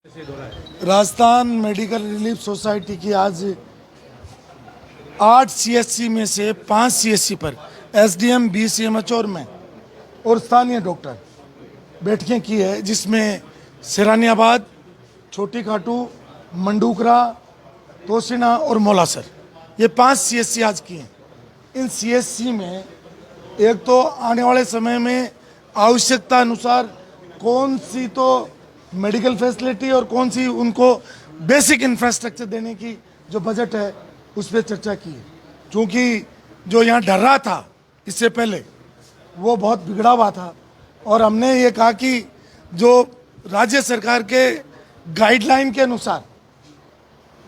Rajasthan medical relief society की आज 8 CHC में से 5 सीएचसी पर एसडीएम, बीसीएमएच और स्थानीय डॉक्टर बैठकें की है, जिसमें सिरानियाबाद, छोटी खाटू, मंडूकरा, तोशिना और मोलासर, ये 5 सीएचसी आज की हैं। इन सीएचसी में एक तो आने वाले समय में आवश्यकता अनुसार कौन सी तो मेडिकल फैसिलिटी और कौन सी उनको बेसिक इंफ्रास्ट्रक्चर देने की जो बजट है उस पर चर्चा की है। क्योंकि जो यहाँ डर रहा था इससे पहले वो बहुत बिगड़ा हुआ था, और हमने ये कहा कि जो राज्य सरकार के गाइडलाइन के अनुसार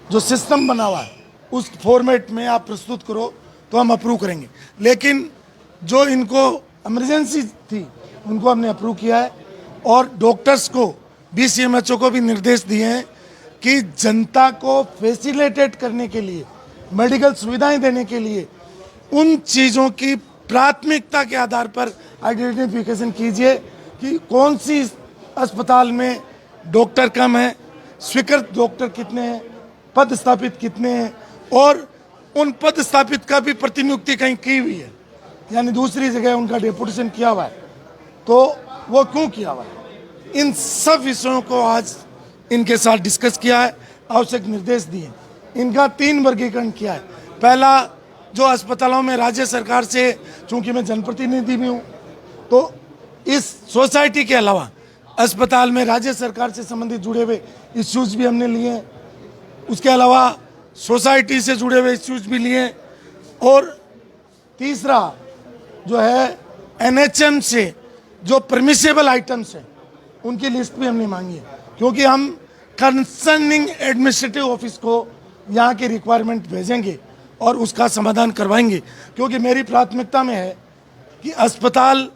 जो सिस्टम बना हुआ है उस फॉर्मेट में आप प्रस्तुत करो तो हम अप्रूव करेंगे। लेकिन जो इनको इमरजेंसी थी उनको हमने अप्रूव किया है, और डॉक्टर्स को, बीसीएमएचओ को भी निर्देश दिए हैं कि जनता को फैसिलिटेट करने के लिए, मेडिकल सुविधाएं देने के लिए उन चीज़ों की प्राथमिकता के आधार पर आइडेंटिफिकेशन कीजिए कि कौन सी अस्पताल में डॉक्टर कम है, स्वीकृत डॉक्टर कितने हैं, पद स्थापित कितने हैं, और उन पद स्थापित का भी प्रतिनियुक्ति कहीं की हुई है, यानी दूसरी जगह उनका डेपुटेशन किया हुआ है, तो वो क्यों किया हुआ है। इन सब विषयों को आज इनके साथ डिस्कस किया है, आवश्यक निर्देश दिए। इनका 3 वर्गीकरण किया है। पहला, जो अस्पतालों में राज्य सरकार से, चूंकि मैं जनप्रतिनिधि भी हूँ, तो इस सोसाइटी के अलावा अस्पताल में राज्य सरकार से संबंधित जुड़े हुए इश्यूज भी हमने लिए हैं। उसके अलावा सोसाइटी से जुड़े हुए इश्यूज भी लिए। और तीसरा जो है एनएचएम से जो परमिसेबल आइटम्स हैं उनकी लिस्ट भी हमने मांगी है, क्योंकि हम कंसर्निंग एडमिनिस्ट्रेटिव ऑफिस को यहाँ की रिक्वायरमेंट भेजेंगे और उसका समाधान करवाएंगे। क्योंकि मेरी प्राथमिकता में है कि अस्पताल,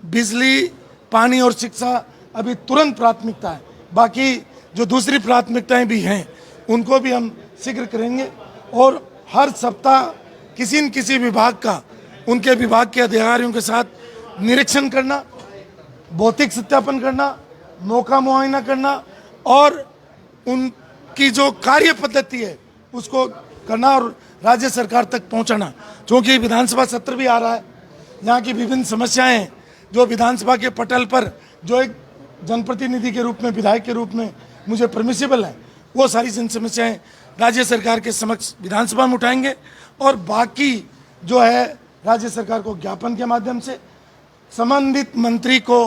बिजली, पानी और शिक्षा अभी तुरंत प्राथमिकता है। बाकी जो दूसरी प्राथमिकताएं भी हैं उनको भी हम शीघ्र करेंगे। और हर सप्ताह किसी न किसी विभाग का, उनके विभाग के अधिकारियों के साथ निरीक्षण करना, भौतिक सत्यापन करना, मौका मुआयना करना और उनकी जो कार्य पद्धति है उसको करना और राज्य सरकार तक पहुंचाना। क्योंकि विधानसभा सत्र भी आ रहा है, यहाँ की विभिन्न समस्याएं जो विधानसभा के पटल पर, जो एक जनप्रतिनिधि के रूप में, विधायक के रूप में मुझे परमिसिबल है, वो सारी जन समस्याएं राज्य सरकार के समक्ष विधानसभा में उठाएंगे। और बाकी जो है राज्य सरकार को ज्ञापन के माध्यम से संबंधित मंत्री को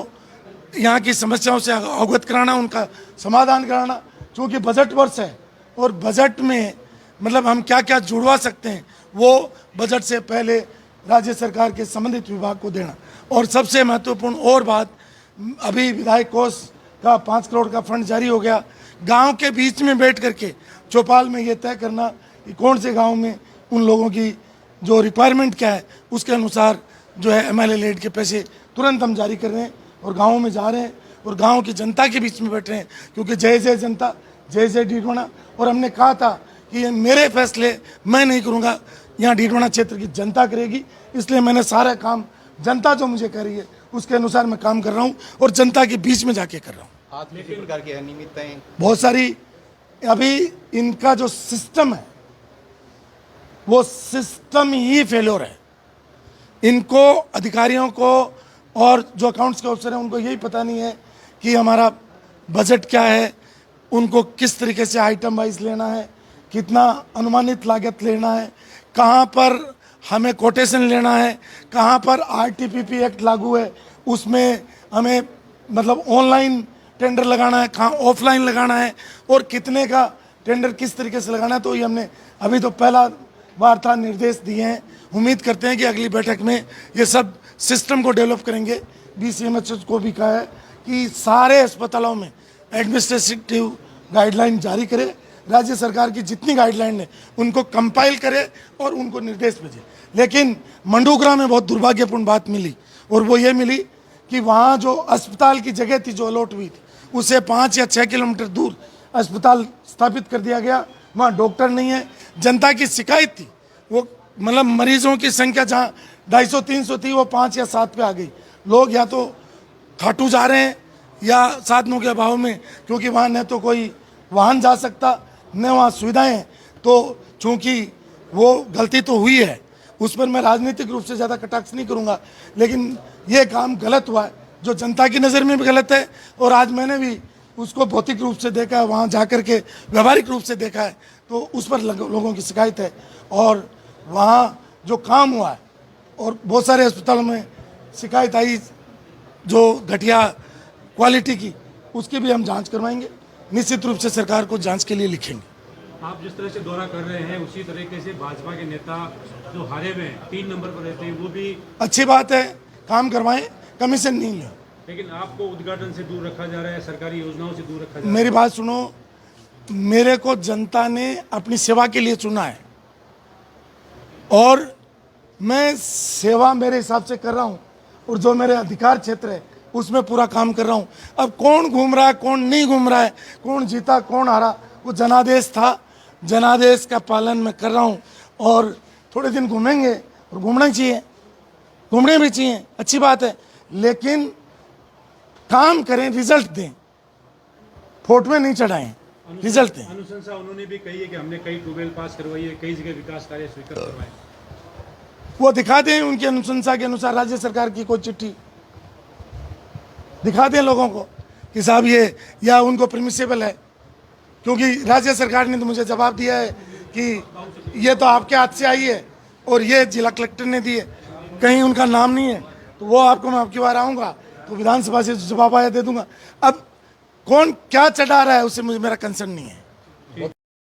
यहाँ की समस्याओं से अवगत कराना, उनका समाधान कराना। क्योंकि बजट वर्ष है और बजट में मतलब हम क्या क्या जुड़वा सकते हैं वो बजट से पहले राज्य सरकार के संबंधित विभाग को देना। और सबसे महत्वपूर्ण और बात, अभी विधायक कोष का 5 करोड़ का फंड जारी हो गया। गांव के बीच में बैठ करके चौपाल में ये तय करना कि कौन से गांव में उन लोगों की जो रिक्वायरमेंट क्या है उसके अनुसार जो है एमएलए लेड के पैसे तुरंत हम जारी कर रहे हैं और गाँव में जा रहे हैं और गाँव की जनता के बीच में बैठ रहे हैं। क्योंकि जय जय जनता, जय जय डीडवाना। और हमने कहा था कि ये मेरे फैसले मैं नहीं करूँगा, यहाँ डीडवाना क्षेत्र की जनता करेगी। इसलिए मैंने सारा काम जनता जो मुझे कह रही है उसके अनुसार मैं काम कर रहा हूँ और जनता के बीच में जाके कर रहा हूँ। प्रकार की अनियमितताएं बहुत सारी, अभी इनका जो सिस्टम है वो सिस्टम ही फेल्योर है। इनको, अधिकारियों को और जो अकाउंट्स के अफसर हैं उनको यही पता नहीं है कि हमारा बजट क्या है, उनको किस तरीके से आइटम वाइज लेना है, कितना अनुमानित लागत लेना है, कहाँ पर हमें कोटेशन लेना है, कहाँ पर आरटीपीपी एक्ट लागू है उसमें हमें मतलब ऑनलाइन टेंडर लगाना है, कहाँ ऑफलाइन लगाना है, और कितने का टेंडर किस तरीके से लगाना है। तो ये हमने अभी तो पहला बार था, निर्देश दिए हैं। उम्मीद करते हैं कि अगली बैठक में ये सब सिस्टम को डेवलप करेंगे। बीसीएमएच को भी कहा है कि सारे अस्पतालों में एडमिनिस्ट्रेटिव गाइडलाइन जारी करे, राज्य सरकार की जितनी गाइडलाइन है उनको कंपाइल करे और उनको निर्देश भेजे। लेकिन मंडूकरा में बहुत दुर्भाग्यपूर्ण बात मिली, और वो ये मिली कि वहाँ जो अस्पताल की जगह थी जो अलॉट हुई थी उसे 5 या 6 किलोमीटर दूर अस्पताल स्थापित कर दिया गया। वहाँ डॉक्टर नहीं है। जनता की शिकायत थी, वो मतलब मरीजों की संख्या जहाँ 250-300 थी वो 5 या 7 पे आ गई। लोग या तो खाटू जा रहे हैं या साधनों के अभाव में, क्योंकि वहाँ न तो कोई वाहन जा सकता न वहाँ सुविधाएं हैं, तो चूँकि वो गलती तो हुई है, उस पर मैं राजनीतिक रूप से ज़्यादा कटाक्ष नहीं करूँगा, लेकिन ये काम गलत हुआ है, जो जनता की नज़र में भी गलत है। और आज मैंने भी उसको भौतिक रूप से देखा है, वहाँ जा कर के व्यवहारिक रूप से देखा है, तो उस पर लोगों की शिकायत है। और वहाँ जो काम हुआ है और बहुत सारे अस्पतालों में शिकायत आई जो घटिया क्वालिटी की, उसकी भी हम जांच करवाएंगे। निश्चित रूप से सरकार को जांच के लिए लिखेंगे। आप जिस तरह से दौरा कर रहे हैं उसी तरीके से भाजपा के नेता जो हारे हुए हैं 3 नंबर पर रहते हैं वो भी, अच्छी बात है, काम करवाएं, कमीशन नहीं लें। लेकिन आपको उद्घाटन से दूर रखा जा रहा है, सरकारी योजनाओं से दूर रखा जा रहा मेरी बात सुनो, मेरे को जनता ने अपनी सेवा के लिए चुना है और मैं सेवा मेरे हिसाब से कर रहा हूँ, और जो मेरे अधिकार क्षेत्र है उसमें पूरा काम कर रहा हूँ। अब कौन घूम रहा है, कौन नहीं घूम रहा है, कौन जीता कौन हारा, वो जनादेश था, जनादेश का पालन मैं कर रहा हूँ। और थोड़े दिन घूमेंगे और घूमना चाहिए, घूमने भी चाहिए, अच्छी बात है, लेकिन काम करें, रिजल्ट दें, फोटो नहीं चढ़ाएं, रिजल्ट दें। अनुशंसा उन्होंने भी कही है कि हमने कई ट्यूबवेल पास करवाई है, कई जगह विकास कार्य स्वीकृत करवाए। वो दिखा दें उनकी अनुशंसा के अनुसार राज्य सरकार की कोई चिट्ठी दिखा दें लोगों को कि साहब ये, या उनको परमिसेबल है, क्योंकि राज्य सरकार ने तो मुझे जवाब दिया है कि ये तो आपके हाथ से आई है और ये जिला कलेक्टर ने दी है, कहीं उनका नाम नहीं है, तो वो आपको मैं आपकी बार आऊँगा तो विधानसभा से जवाब आया दे दूंगा। अब कौन क्या चढ़ा रहा है उससे मुझे मेरा कंसर्न नहीं है।